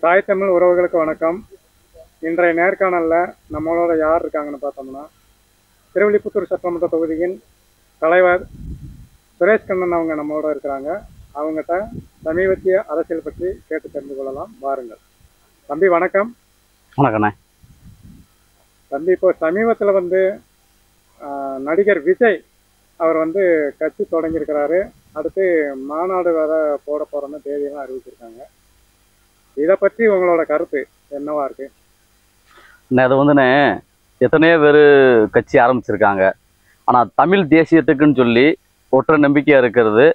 தாய் தமிழ் உறவுகளுக்கு வணக்கம். இன்றைய நேர்காணலில் நம்மளோட யார் இருக்காங்கன்னு பார்த்தோம்னா, திருவில்லிபுத்தூர் சட்டமன்ற தொகுதியின் தலைவர் சுரேஷ் கண்ணன் அவங்க நம்மளோட இருக்கிறாங்க. அவங்ககிட்ட சமீபத்திய அரசியல் பற்றி கேட்டு தெரிந்து கொள்ளலாம். வாருங்கள். தம்பி வணக்கம். வணக்கண்ணே. தம்பி, இப்போ சமீபத்தில் நடிகர் விஜய் அவர் கட்சி தொடங்கியிருக்கிறாரு. அடுத்து மாநாடு வேற போட போகிறோன்னு தேதியெல்லாம் அறிவிச்சிருக்காங்க. இதை பற்றி உங்களோட கருத்து என்னவா இருக்கு? அது எத்தனையோ பேர் கட்சி ஆரம்பிச்சிருக்காங்க. ஆனால் தமிழ் தேசியத்துக்குன்னு சொல்லி ஒற்றை நம்பிக்கையாக இருக்கிறது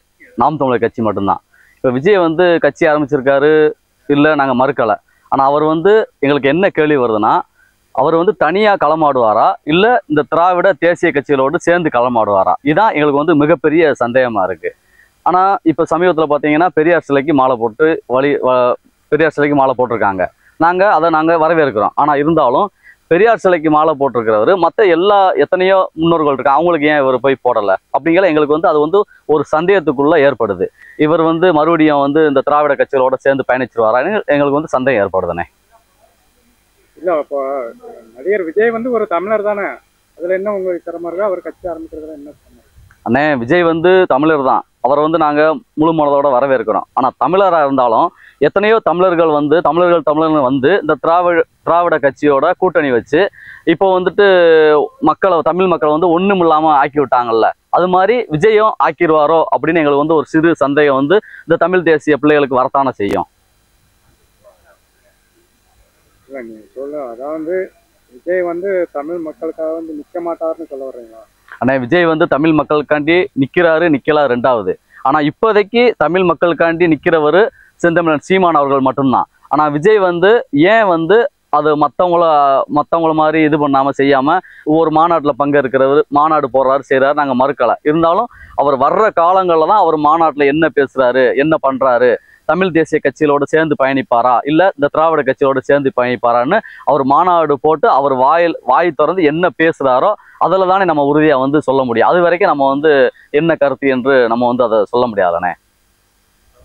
நாம் தமிழர் கட்சி மட்டும்தான். இப்போ விஜய் கட்சி ஆரம்பிச்சிருக்காரு, இல்லை நாங்கள் மறுக்கலை. ஆனால் அவர் எங்களுக்கு என்ன கேள்வி வருதுன்னா, அவர் தனியாக களமாடுவாரா, இல்லை இந்த திராவிட தேசிய கட்சிகளோடு சேர்ந்து களமாடுவாரா? இதுதான் எங்களுக்கு மிகப்பெரிய சந்தேகமாக இருக்குது. ஆனால் இப்போ சமீபத்தில் பார்த்தீங்கன்னா பெரியார் சிலைக்கு மாலை போட்டு பெரியார் சிலைக்கு மாலை போட்டிருக்காங்க. நாங்கள் வரவேற்கிறோம். ஆனால் இருந்தாலும் பெரியார் சிலைக்கு மாலை போட்டிருக்கிறவர் மற்ற எத்தனையோ முன்னோர்கள் இருக்காங்க, அவங்களுக்கு ஏன் இவர் போய் போடலை அப்படிங்கிற எங்களுக்கு அது ஒரு சந்தேகத்துக்குள்ள ஏற்படுது. இவர் மறுபடியும் இந்த திராவிட கட்சிகளோட சேர்ந்து பயணிச்சிருவாரான்னு எங்களுக்கு சந்தேகம் ஏற்படுதுண்ணே. இல்லை, இப்போ நடிகர் விஜய் ஒரு தமிழர் தானே, அதில் என்ன உங்களுக்கு திறமை இருக்கா? அவர் கட்சி ஆரம்பிக்கிறதுல என்ன சொன்னார்? அண்ணே, விஜய் தமிழர் தான். அவரை நாங்கள் முழு மனதோட வரவேற்கிறோம். ஆனால் தமிழராக இருந்தாலும் எத்தனையோ தமிழர்கள் தமிழர்கள் இந்த திராவிட கட்சியோட கூட்டணி வச்சு இப்போ தமிழ் மக்களை ஒன்றும் இல்லாமல் ஆக்கி விட்டாங்கல்ல, அது மாதிரி விஜயும் ஆக்கிடுவாரோ அப்படின்னு எங்களுக்கு ஒரு சிறு சந்தேகம் இந்த தமிழ் தேசிய பிள்ளைகளுக்கு வரத்தானே செய்யும். இல்லை, நீங்கள் சொல்ல அதாவது விஜய் தமிழ் மக்களுக்காக நிற்க மாட்டாருன்னு சொல்ல வர்றீங்களா? அண்ணே, விஜய் தமிழ் மக்களுக்காண்டி நிற்கல ரெண்டாவது. ஆனால் இப்போதைக்கு தமிழ் மக்களுக்காண்டி நிற்கிறவர் செந்தமிழன் சீமான் அவர்கள் மட்டும்தான். ஆனால் விஜய் ஏன் அது மற்றவங்கள மாதிரி இது பண்ணாமல் செய்யாமல் ஒவ்வொரு மாநாட்டில் பங்கேற்கிறவர், மாநாடு போடுறாரு, செய்கிறாரு, நாங்கள் மறுக்கலை. இருந்தாலும் அவர் வர்ற காலங்களில் தான் அவர் மாநாட்டில் என்ன பேசுகிறாரு, என்ன பண்ணுறாரு, தமிழ் தேசிய கட்சிகளோடு சேர்ந்து பயணிப்பாரா, இல்லை இந்த திராவிட கட்சியோடு சேர்ந்து பயணிப்பாரான்னு அவர் மாநாடு போட்டு அவர் வாய் திறந்து என்ன பேசுகிறாரோ அதில் தானே நம்ம உறுதியாக சொல்ல முடியும். அது வரைக்கும் நம்ம என்ன கருத்து என்று நம்ம அதை சொல்ல முடியாதானே.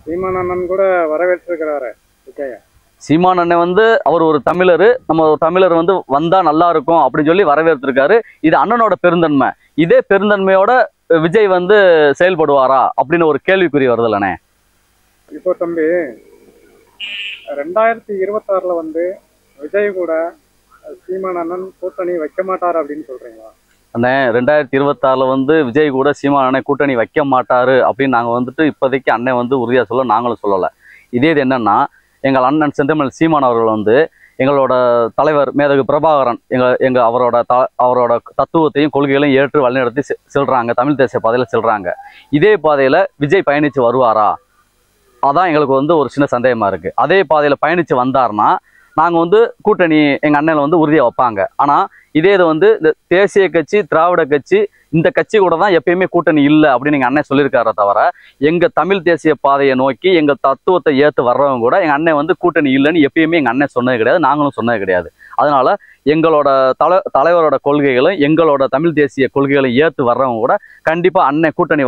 சீமான் அண்ணன் கூட வரவேற்றிருக்கிறாரு. சீமான் அண்ணன் அவர் ஒரு தமிழர், நம்ம ஒரு தமிழர் வந்தால் நல்லா இருக்கும் அப்படின்னு சொல்லி வரவேற்றிருக்காரு. இது அண்ணனோட பெருந்தன்மை. இதே பெருந்தன்மையோட விஜய் செயல்படுவாரா அப்படின்னு ஒரு கேள்விக்குறி வருதில்லண்ணே. இப்போ தம்பி, 2026 விஜய் கூட சீமான் அண்ணன் கூட்டணி வைக்க மாட்டாரு அப்படின்னு சொல்றீங்களா? அண்ணே, 2026 விஜய் கூட சீமான் அண்ணன் கூட்டணி வைக்க மாட்டாரு அப்படின்னு நாங்கள் இப்போதைக்கு அண்ணன் உறுதியாக சொல்ல நாங்களும் சொல்லலை. இதே இது என்னன்னா, எங்கள் அண்ணன் செந்தமிழ் சீமான் அவர்கள் எங்களோட தலைவர் மேதகு பிரபாகரன் அவரோட தத்துவத்தையும் கொள்கைகளையும் ஏற்று வழிநடத்தி செல்றாங்க, தமிழ் தேசிய பாதையில் செல்றாங்க. இதே பாதையில் விஜய் பயணித்து வருவாரா? அதான் எங்களுக்கு ஒரு சின்ன சந்தேகமாக இருக்குது. அதே பாதையில் பயணித்து வந்தார்னா நாங்கள் கூட்டணி எங்கள் அண்ணன் உறுதியாக வைப்பாங்க. ஆனால் இதே இது இந்த தேசிய கட்சி, திராவிட கட்சி, இந்த கட்சி கூட தான் எப்பயுமே கூட்டணி இல்லை அப்படின்னு எங்கள் அண்ணன் சொல்லியிருக்காரே தவிர, எங்கள் தமிழ் தேசிய பாதையை நோக்கி எங்கள் தத்துவத்தை ஏற்று வர்றவங்க கூட எங்கள் அண்ணன் கூட்டணி இல்லைன்னு எப்பயுமே எங்கள் அண்ணன் சொன்னது கிடையாது, நாங்களும் சொன்னது கிடையாது. அதனால் எங்களோட தலைவரோட கொள்கைகளும் எங்களோட தமிழ் தேசிய கொள்கைகளை ஏற்று வர்றவங்க கூட கண்டிப்பாக அண்ணன் கூட்டணி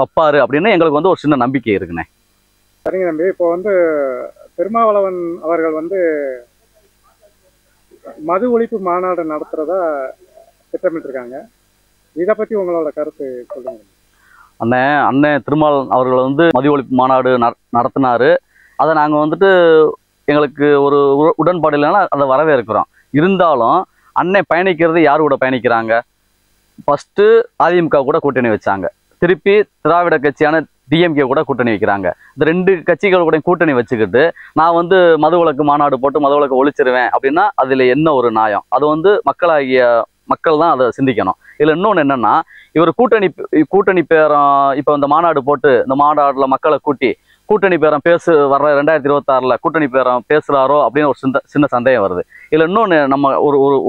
வைப்பார் அப்படின்னு எங்களுக்கு ஒரு சின்ன நம்பிக்கை இருக்குண்ணே. சரிங்க தம்பி, இப்போ திருமாவளவன் அவர்கள் மது ஒழிப்பு மாநாடு நடத்துறதா திட்டமிட்டிருக்காங்க. இதை பற்றி உங்களோட கருத்து சொல்லுங்க. அண்ணன் திருமாவளவன் அவர்கள் மது ஒழிப்பு மாநாடு நடத்தினாரு. அதை நாங்கள் எங்களுக்கு ஒரு உடன்பாடு இல்லைன்னா அதை வரவேற்கிறோம். இருந்தாலும் அண்ணன் பயணிக்கிறது யார் கூட பயணிக்கிறாங்க? ஃபஸ்ட்டு அதிமுக கூட கூட்டணி வச்சாங்க, திருப்பி திராவிட கட்சியான டிஎம்கே கூட கூட்டணி வைக்கிறாங்க. இந்த ரெண்டு கட்சிகள் கூட கூட்டணி வச்சுக்கிட்டு நான் மது விலக்கு மாநாடு போட்டு மது விலக்கு ஒழிச்சிருவேன் அப்படின்னா அதில் என்ன ஒரு நியாயம்? அது மக்கள் தான் அதை சிந்திக்கணும். இதில் இன்னொன்று என்னன்னா, இவர் கூட்டணி பேரம் இப்போ இந்த மாநாடு போட்டு இந்த மாநாட்டில் மக்களை கூட்டணி பேரம் வர்ற 2026 கூட்டணி பேரம் பேசுகிறாரோ அப்படின்னு ஒரு சின்ன சந்தேகம் வருது. இதில் இன்னொன்று நம்ம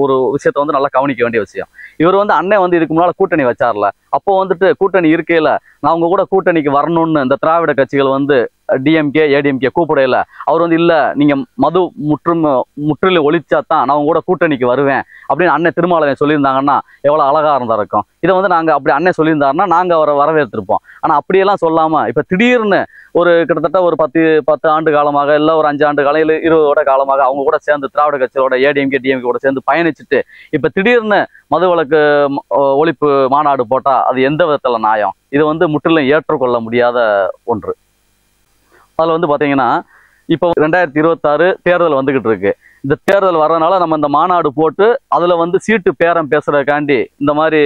ஒரு விஷயத்தை நல்லா கவனிக்க வேண்டிய விஷயம். இவர் அண்ணன் இதுக்கு முன்னால் கூட்டணி வச்சார்ல, அப்போ கூட்டணி இருக்கையில் நான் உங்க கூட கூட்டணிக்கு வரணும்னு இந்த திராவிட கட்சிகள் டிஎம்கே ஏடிஎம்கே கூப்பிடையில அவர் வந்து இல்லை நீங்கள் மது முற்றிலும் ஒழிச்சா தான் நான் அவங்க கூட கூட்டணிக்கு வருவேன் அப்படின்னு அண்ணன் திருமாவளவன் சொல்லியிருந்தாங்கன்னா எவ்வளோ அழகாக இருந்தா இருக்கும். இதை வந்து நாங்கள் அப்படி அண்ணன் சொல்லியிருந்தாருன்னா நாங்கள் அவரை வரவேற்றிருப்போம். ஆனால் அப்படியெல்லாம் சொல்லாமல் இப்போ திடீர்னு ஒரு கிட்டத்தட்ட ஒரு 10 ஆண்டு காலமாக இல்லை ஒரு 5 ஆண்டு காலம் இல்லை 20 காலமாக அவங்க கூட சேர்ந்து திராவிட கட்சியோட ஏடிஎம்கே டிஎம்கே கூட சேர்ந்து பயணிச்சுட்டு இப்போ திடீர்னு மது விலக்கு ஒழிப்பு மாநாடு போட்டால் அது எந்த விதத்தில் நியாயம்? இது வந்து முற்றிலும் ஏற்றுக்கொள்ள முடியாத ஒன்று. அதில் வந்து பார்த்தீங்கன்னா இப்போ 2026 தேர்தல் வந்துக்கிட்டு இருக்கு. இந்த தேர்தல் வர்றதுனால நம்ம இந்த மாநாடு போட்டு அதில் வந்து சீட்டு பேரம் பேசுறதுக்காண்டி இந்த மாதிரி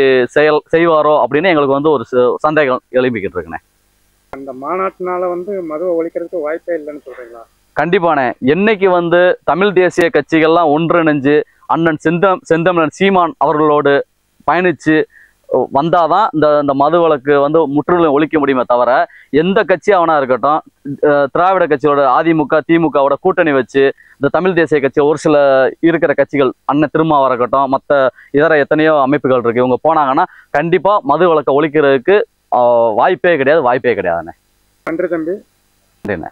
செய்வாரோ அப்படின்னு எங்களுக்கு வந்து ஒரு சந்தேகம் எழுப்பிக்கிட்டு இருக்குண்ணே. அந்த மாநாட்டினால வந்து மதுவை ஒழிக்கிறதுக்கு வாய்ப்பே இல்லைன்னு சொல்றீங்களா? கண்டிப்பானே. என்னைக்கு வந்து தமிழ் தேசிய கட்சிகள்லாம் ஒன்றிணைஞ்சு அண்ணன் செந்தமிழன் சீமான் அவர்களோடு பயணிச்சு வந்தாதான் இந்த மது வழக்கு வந்து முற்றிலும் ஒழிக்க முடியுமே தவிர எந்த கட்சி அவனா இருக்கட்டும் திராவிட கட்சியோட அதிமுக திமுகவோட கூட்டணி வச்சு இந்த தமிழ் தேசிய கட்சி ஒரு சில இருக்கிற கட்சிகள் அண்ணன் திருமாவா இருக்கட்டும் மற்ற இதர எத்தனையோ அமைப்புகள் இருக்கு, இவங்க போனாங்கன்னா கண்டிப்பா மது வழக்கை ஒழிக்கிறதுக்கு வாய்ப்பே கிடையாதுண்ணே. நன்றி தம்பி. நன்றிண்ணே.